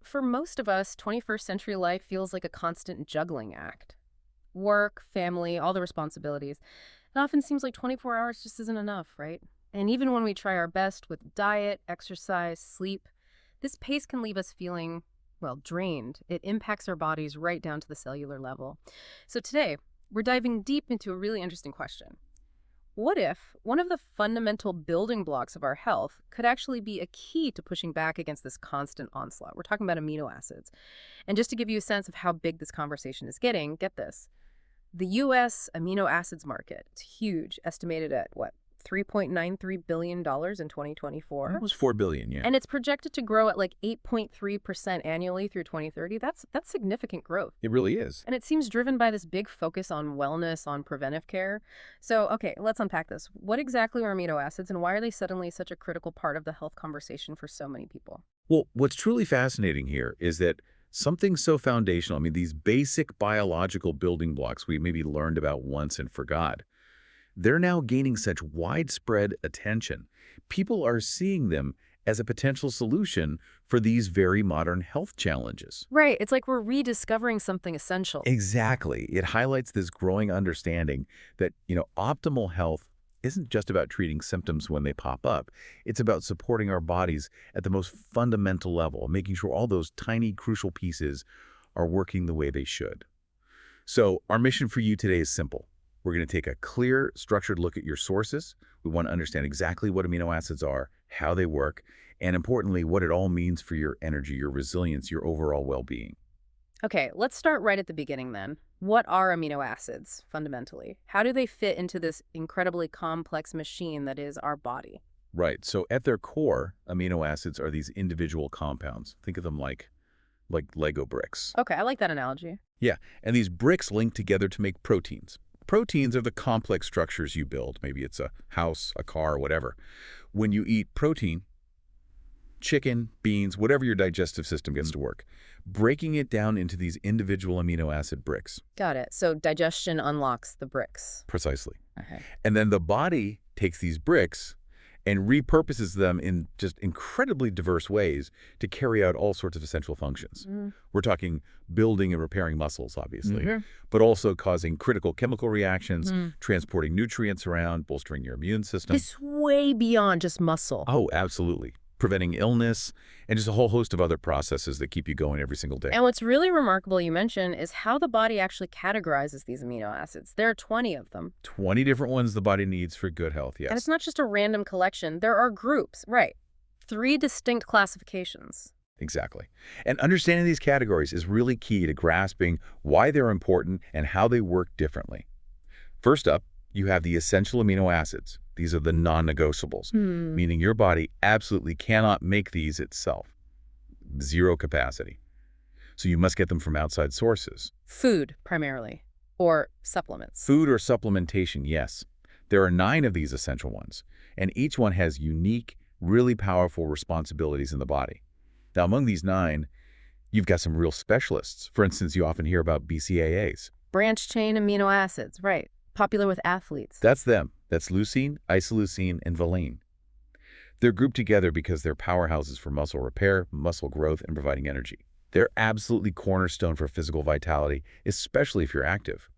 For most of us, 21st century life feels like a constant juggling act. Work, family, all the responsibilities. It often seems like 24 hours just isn't enough, right? And even when we try our best with diet, exercise, sleep, this pace can leave us feeling, well, drained. It impacts our bodies right down to the cellular level. So today, we're diving deep into a really interesting question. What if one of the fundamental building blocks of our health could actually be a key to pushing back against this constant onslaught? We're talking about amino acids. And just to give you a sense of how big this conversation is getting, get this. The U.S. amino acids market, it's huge, estimated at what, $3.93 billion in 2024? Almost 4 billion, yeah. And it's projected to grow at like 8.3% annually through 2030. That's significant growth. It really is. And it seems driven by this big focus on wellness, on preventive care. So, okay, let's unpack this. What exactly are amino acids and why are they suddenly such a critical part of the health conversation for so many people? Well, what's truly fascinating here is that something so foundational, these basic biological building blocks we maybe learned about once and forgot, they're now gaining such widespread attention. People are seeing them as a potential solution for these very modern health challenges. Right. It's like we're rediscovering something essential. Exactly. It highlights this growing understanding that, optimal health isn't just about treating symptoms when they pop up. It's about supporting our bodies at the most fundamental level, making sure all those tiny, crucial pieces are working the way they should. So our mission for you today is simple. We're going to take a clear, structured look at your sources. We want to understand exactly what amino acids are, how they work, and importantly, what it all means for your energy, your resilience, your overall well-being. Okay, let's start right at the beginning then. What are amino acids, fundamentally? How do they fit into this incredibly complex machine that is our body? Right. So at their core, amino acids are these individual compounds. Think of them like Lego bricks. Okay, I like that analogy. Yeah, and these bricks link together to make proteins. Proteins are the complex structures you build. Maybe it's a house, a car, whatever. When you eat protein, chicken, beans, whatever your digestive system gets to work, breaking it down into these individual amino acid bricks. Got it. So digestion unlocks the bricks. Precisely. Okay. And then the body takes these bricks and repurposes them in just incredibly diverse ways to carry out all sorts of essential functions. We're talking building and repairing muscles, obviously, but also causing critical chemical reactions, transporting nutrients around, bolstering your immune system. It's way beyond just muscle. Oh, absolutely. Preventing illness, and just a whole host of other processes that keep you going every single day. And what's really remarkable you mentioned is how the body actually categorizes these amino acids. There are 20 of them. 20 different ones the body needs for good health, yes. And it's not just a random collection. There are groups, right? 3 distinct classifications. Exactly. And understanding these categories is really key to grasping why they're important and how they work differently. First up, you have the essential amino acids. These are the non-negotiables, meaning your body absolutely cannot make these itself. Zero capacity. So you must get them from outside sources. Food, primarily, or supplements. Food or supplementation, yes. There are 9 of these essential ones, and each one has unique, really powerful responsibilities in the body. Now, among these 9, you've got some real specialists. For instance, you often hear about BCAAs. Branched-chain amino acids, right. Popular with athletes. That's them. That's leucine, isoleucine, and valine. They're grouped together because they're powerhouses for muscle repair, muscle growth, and providing energy. They're absolutely cornerstone for physical vitality, especially if you're active.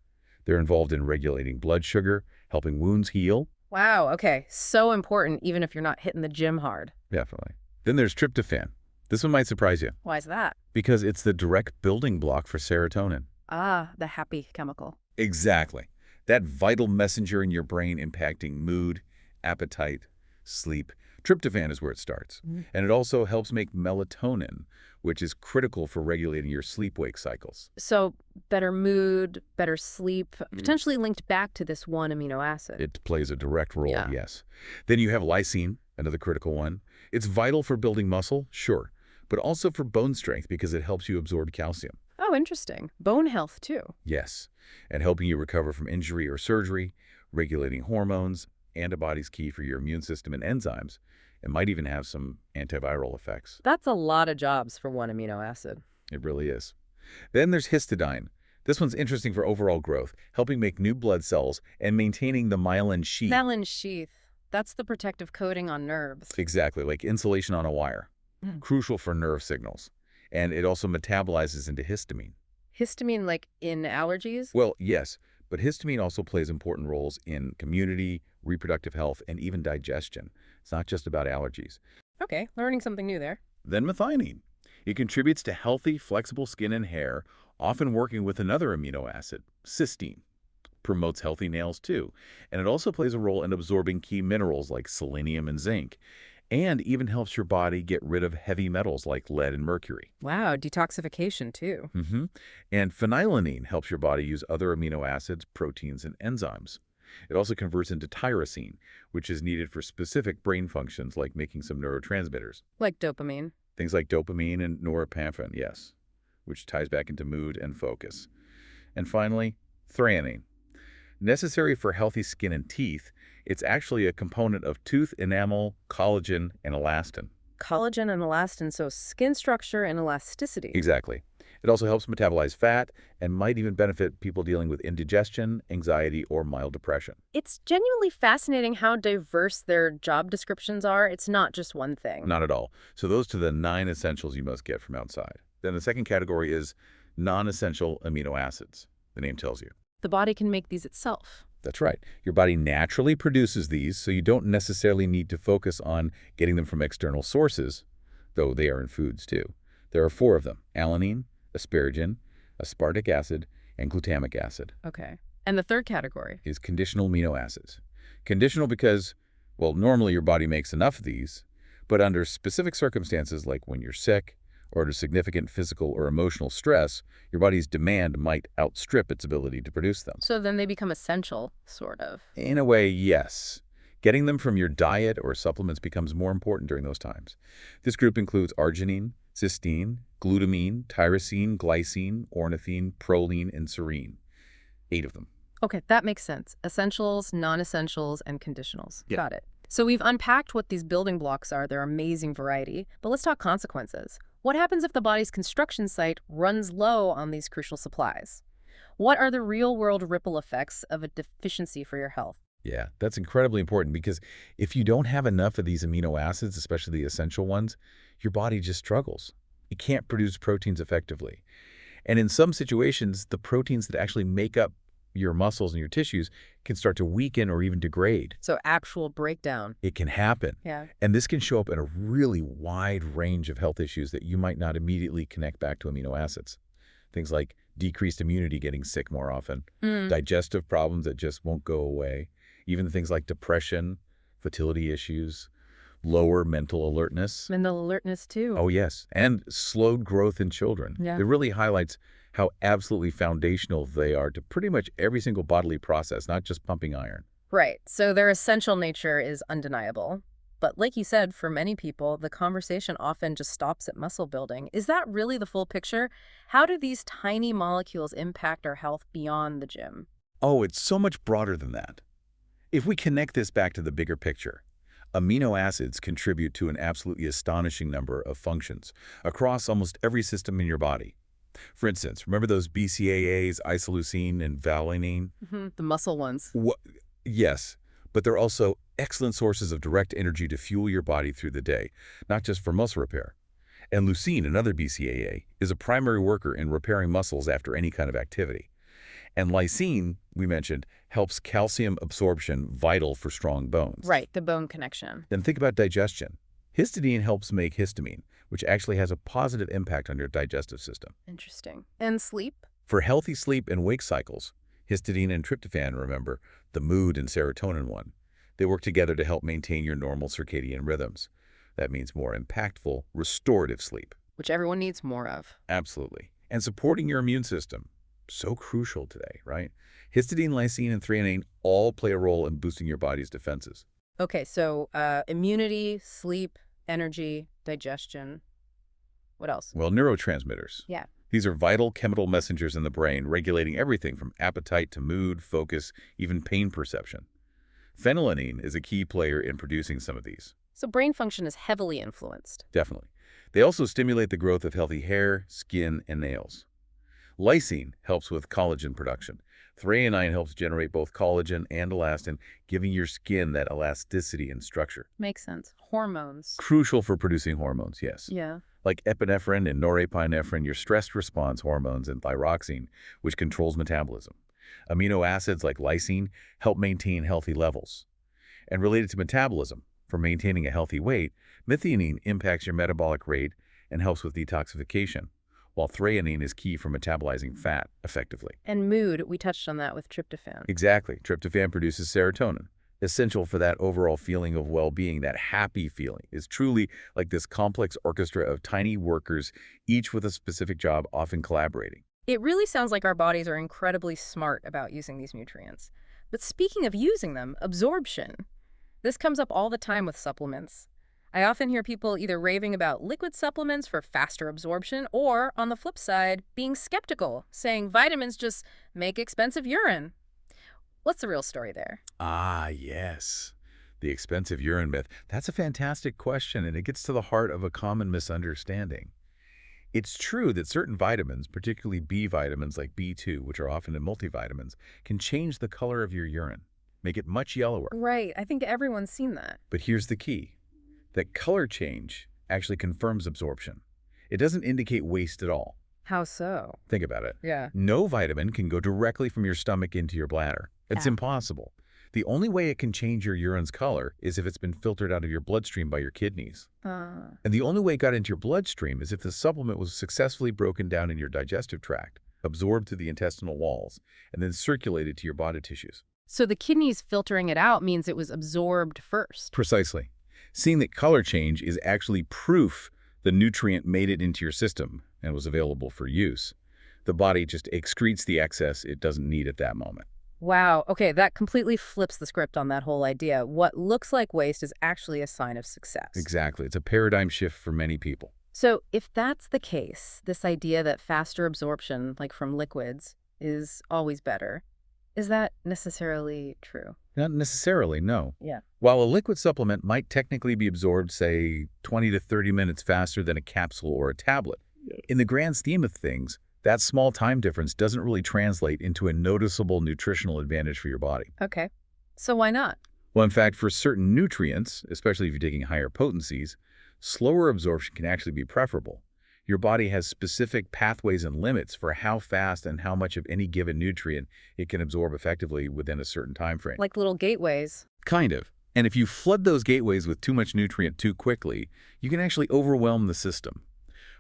They're involved in regulating blood sugar, helping wounds heal. Wow, okay. So important, even if you're not hitting the gym hard. Definitely. Then there's tryptophan. This one might surprise you. Why is that? Because it's the direct building block for serotonin. Ah, the happy chemical. Exactly. That vital messenger in your brain impacting mood, appetite, sleep. Tryptophan is where it starts. And it also helps make melatonin, which is critical for regulating your sleep-wake cycles. So better mood, better sleep, potentially linked back to this one amino acid. It plays a direct role, yes. Then you have lysine, another critical one. It's vital for building muscle, sure, but also for bone strength because it helps you absorb calcium. Oh, interesting. Bone health, too. Yes, and helping you recover from injury or surgery, regulating hormones, antibodies key for your immune system and enzymes. It might even have some antiviral effects. That's a lot of jobs for one amino acid. It really is. Then there's histidine. This one's interesting for overall growth, helping make new blood cells and maintaining the myelin sheath. Myelin sheath. That's the protective coating on nerves. Exactly, like insulation on a wire. Crucial for nerve signals. and it also metabolizes into histamine. Histamine, like in allergies? Well, yes, but histamine also plays important roles in community, reproductive health, and even digestion. It's not just about allergies. Okay, learning something new there. Then methionine. It contributes to healthy, flexible skin and hair, often working with another amino acid, cysteine. Promotes healthy nails too, and it also plays a role in absorbing key minerals like selenium and zinc, and even helps your body get rid of heavy metals like lead and mercury. Wow, detoxification too. hmm And phenylalanine helps your body use other amino acids, proteins, and enzymes. It also converts into tyrosine, which is needed for specific brain functions like making some neurotransmitters. Like dopamine. Things like dopamine and norepinephrine, yes, which ties back into mood and focus. And finally, threonine. Necessary for healthy skin and teeth, it's actually a component of tooth enamel, collagen, and elastin. Collagen and elastin, so skin structure and elasticity. Exactly. It also helps metabolize fat and might even benefit people dealing with indigestion, anxiety, or mild depression. It's genuinely fascinating how diverse their job descriptions are. It's not just one thing. Not at all. So those are the 9 essentials you must get from outside. Then the second category is non-essential amino acids. The name tells you. The body can make these itself. That's right. Your body naturally produces these, so you don't necessarily need to focus on getting them from external sources, though they are in foods too. There are 4 of them: alanine, asparagine, aspartic acid, and glutamic acid. Okay. And the third category? Is conditional amino acids. Conditional because, well, normally your body makes enough of these, but under specific circumstances like when you're sick or under significant physical or emotional stress, your body's demand might outstrip its ability to produce them. So then they become essential, sort of. In a way, yes. Getting them from your diet or supplements becomes more important during those times. This group includes arginine, cysteine, glutamine, tyrosine, glycine, ornithine, proline, and serine. 8 of them. Okay, that makes sense. Essentials, non-essentials, and conditionals. Yeah. Got it. So we've unpacked what these building blocks are, their amazing variety, but let's talk consequences. What happens if the body's construction site runs low on these crucial supplies? What are the real-world ripple effects of a deficiency for your health? Yeah, that's incredibly important because if you don't have enough of these amino acids, especially the essential ones, your body just struggles. It can't produce proteins effectively. And in some situations, the proteins that actually make up your muscles and your tissues can start to weaken or even degrade. So actual breakdown. It can happen. Yeah. And this can show up in a really wide range of health issues that you might not immediately connect back to amino acids. Things like decreased immunity, getting sick more often, digestive problems that just won't go away, even things like depression, fertility issues, lower mental alertness. Mental alertness, too. Oh, yes. And slowed growth in children. Yeah. It really highlights how absolutely foundational they are to pretty much every single bodily process, not just pumping iron. Right. So their essential nature is undeniable. But like you said, for many people, the conversation often just stops at muscle building. Is that really the full picture? How do these tiny molecules impact our health beyond the gym? Oh, it's so much broader than that. If we connect this back to the bigger picture, amino acids contribute to an absolutely astonishing number of functions across almost every system in your body. For instance, remember those BCAAs, isoleucine and valine? The muscle ones. Yes, but they're also excellent sources of direct energy to fuel your body through the day, not just for muscle repair. And leucine, another BCAA, is a primary worker in repairing muscles after any kind of activity. And lysine, we mentioned, helps calcium absorption, vital for strong bones. Right, the bone connection. Then think about digestion. Histidine helps make histamine, which actually has a positive impact on your digestive system. Interesting. And sleep? For healthy sleep and wake cycles, histidine and tryptophan, remember, the mood and serotonin one, they work together to help maintain your normal circadian rhythms. That means more impactful, restorative sleep. Which everyone needs more of. Absolutely. And supporting your immune system. So crucial today, right? Histidine, lysine, and threonine all play a role in boosting your body's defenses. Okay, so immunity, sleep, energy, digestion. What else? Well, neurotransmitters. Yeah. These are vital chemical messengers in the brain regulating everything from appetite to mood, focus, even pain perception. Phenylalanine is a key player in producing some of these. So brain function is heavily influenced. Definitely. They also stimulate the growth of healthy hair, skin, and nails. Lysine helps with collagen production, Threonine helps generate both collagen and elastin, giving your skin that elasticity and structure. Makes sense. Hormones. Crucial for producing hormones, yes. Yeah. Like epinephrine and norepinephrine, your stress response hormones, and thyroxine, which controls metabolism. Amino acids like lysine help maintain healthy levels. And related to metabolism, for maintaining a healthy weight, methionine impacts your metabolic rate and helps with detoxification, while threonine is key for metabolizing fat effectively. And mood, we touched on that with tryptophan. Exactly. Tryptophan produces serotonin, essential for that overall feeling of well-being, that happy feeling. Is truly like this complex orchestra of tiny workers, each with a specific job, often collaborating. It really sounds like our bodies are incredibly smart about using these nutrients. But speaking of using them, absorption. This comes up all the time with supplements. I often hear people either raving about liquid supplements for faster absorption or, on the flip side, being skeptical, saying vitamins just make expensive urine. What's the real story there? Ah, yes. The expensive urine myth. That's a fantastic question, and it gets to the heart of a common misunderstanding. It's true that certain vitamins, particularly B vitamins like B2, which are often in multivitamins, can change the color of your urine, make it much yellower. Right, I think everyone's seen that. But here's the key. That color change actually confirms absorption. It doesn't indicate waste at all. How so? Think about it. Yeah. No vitamin can go directly from your stomach into your bladder. It's Yeah. impossible. The only way it can change your urine's color is if it's been filtered out of your bloodstream by your kidneys. And the only way it got into your bloodstream is if the supplement was successfully broken down in your digestive tract, absorbed through the intestinal walls, and then circulated to your body tissues. So the kidneys filtering it out means it was absorbed first. Precisely. Seeing that color change is actually proof the nutrient made it into your system and was available for use. The body just excretes the excess it doesn't need at that moment. Wow. Okay, that completely flips the script on that whole idea. What looks like waste is actually a sign of success. Exactly. It's a paradigm shift for many people. So if that's the case, this idea that faster absorption, like from liquids, is always better, is that necessarily true? Not necessarily, no. Yeah. While a liquid supplement might technically be absorbed, say, 20 to 30 minutes faster than a capsule or a tablet, in the grand scheme of things, that small time difference doesn't really translate into a noticeable nutritional advantage for your body. Okay. So why not? Well, in fact, for certain nutrients, especially if you're taking higher potencies, slower absorption can actually be preferable. Your body has specific pathways and limits for how fast and how much of any given nutrient it can absorb effectively within a certain time frame. Like little gateways. Kind of. And if you flood those gateways with too much nutrient too quickly, you can actually overwhelm the system.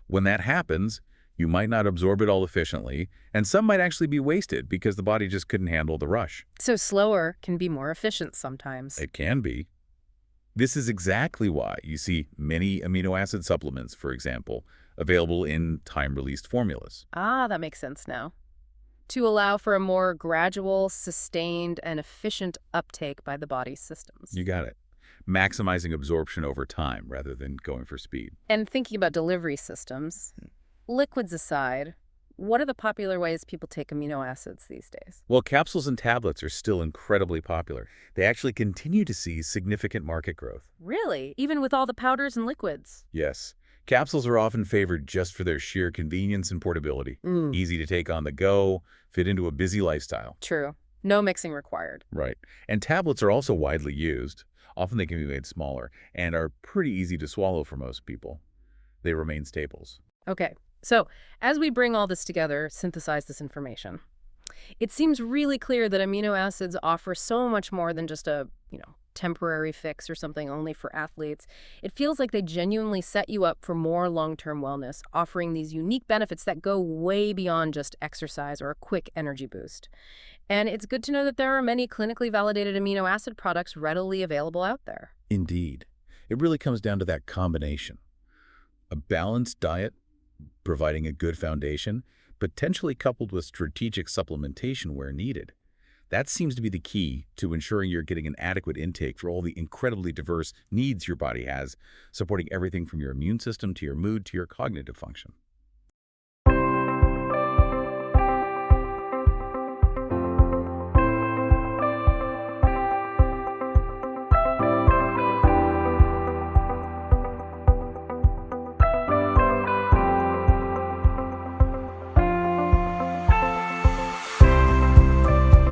When that happens, you might not absorb it all efficiently, and some might actually be wasted because the body just couldn't handle the rush. So slower can be more efficient sometimes. It can be. This is exactly why you see many amino acid supplements, for example, available in time-released formulas. Ah, that makes sense now. To allow for a more gradual, sustained, and efficient uptake by the body's systems. You got it. Maximizing absorption over time rather than going for speed. And thinking about delivery systems, liquids aside, what are the popular ways people take amino acids these days? Well, capsules and tablets are still incredibly popular. They actually continue to see significant market growth. Really? Even with all the powders and liquids? Yes. Capsules are often favored just for their sheer convenience and portability. Easy to take on the go, fit into a busy lifestyle. True. No mixing required. Right. And tablets are also widely used. Often they can be made smaller and are pretty easy to swallow for most people. They remain staples. Okay. So, as we bring all this together, synthesize this information, it seems really clear that amino acids offer so much more than just a, temporary fix or something only for athletes. It feels like they genuinely set you up for more long-term wellness, offering these unique benefits that go way beyond just exercise or a quick energy boost. And it's good to know that there are many clinically validated amino acid products readily available out there. Indeed. It really comes down to that combination. A balanced diet, providing a good foundation, potentially coupled with strategic supplementation where needed. That seems to be the key to ensuring you're getting an adequate intake for all the incredibly diverse needs your body has, supporting everything from your immune system to your mood to your cognitive function.